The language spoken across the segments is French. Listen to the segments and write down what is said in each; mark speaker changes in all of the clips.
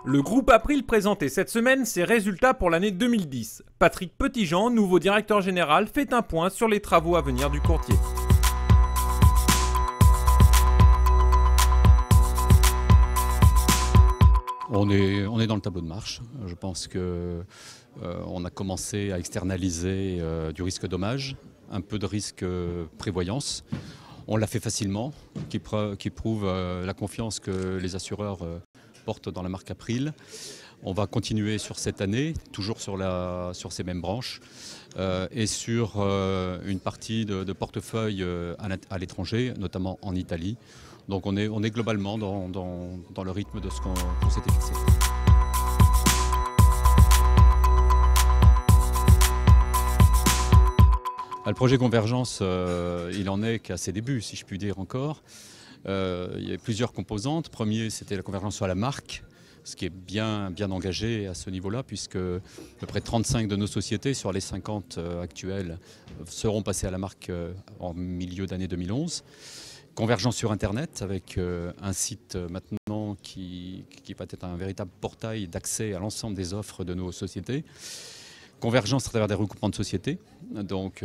Speaker 1: Le groupe April présentait cette semaine ses résultats pour l'année 2010. Patrick Petitjean, nouveau directeur général, fait un point sur les travaux à venir du courtier.
Speaker 2: On est dans le tableau de marche. Je pense qu'on a commencé à externaliser du risque dommage, un peu de risque prévoyance. On l'a fait facilement, qui prouve la confiance que les assureurs portent dans la marque April. On va continuer sur cette année, toujours sur ces mêmes branches et sur une partie de portefeuille à l'étranger, notamment en Italie. Donc on est globalement dans le rythme de ce qu'on s'était fixé. Le projet Convergence, il en est qu'à ses débuts, si je puis dire encore. Il y a plusieurs composantes. Premier, c'était la convergence sur la marque, ce qui est bien engagé à ce niveau-là, puisque à peu près 35 de nos sociétés sur les 50 actuelles seront passées à la marque en milieu d'année 2011. Convergence sur Internet, avec un site maintenant qui va être un véritable portail d'accès à l'ensemble des offres de nos sociétés. Convergence à travers des regroupements de sociétés. Donc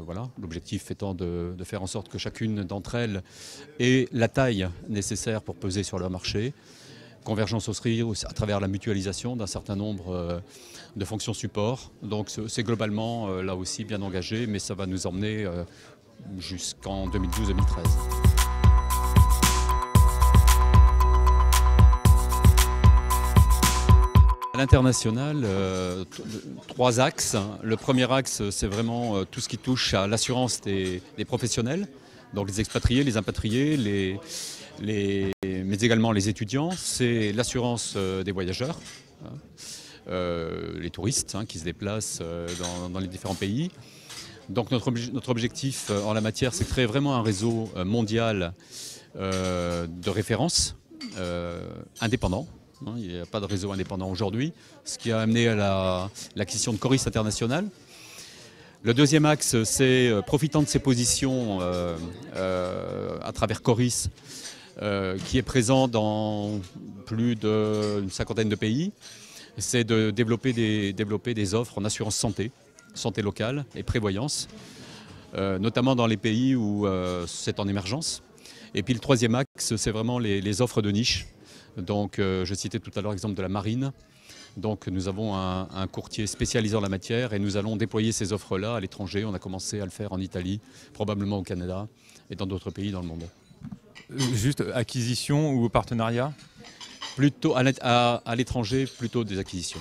Speaker 2: voilà, l'objectif étant de faire en sorte que chacune d'entre elles ait la taille nécessaire pour peser sur leur marché. Convergence aussi à travers la mutualisation d'un certain nombre de fonctions support. Donc c'est globalement là aussi bien engagé, mais ça va nous emmener jusqu'en 2012-2013. À l'international, 3 axes. Le premier axe, c'est vraiment tout ce qui touche à l'assurance des professionnels, donc les expatriés, les impatriés, mais également les étudiants. C'est l'assurance des voyageurs, les touristes qui se déplacent dans les différents pays. Donc notre objectif en la matière, c'est de créer vraiment un réseau mondial de référence indépendant. Il n'y a pas de réseau indépendant aujourd'hui, ce qui a amené à l'acquisition de Coris International. Le deuxième axe, c'est profitant de ses positions à travers Coris, qui est présent dans plus d'une cinquantaine de pays, c'est de développer des offres en assurance santé locale et prévoyance, notamment dans les pays où c'est en émergence. Et puis le troisième axe, c'est vraiment les offres de niche. Donc je citais tout à l'heure l'exemple de la marine. Donc nous avons un courtier spécialisé en la matière et nous allons déployer ces offres-là à l'étranger. On a commencé à le faire en Italie, probablement au Canada et dans d'autres pays dans le monde.
Speaker 1: Juste acquisition ou partenariat ?
Speaker 2: Plutôt à l'étranger, plutôt des acquisitions.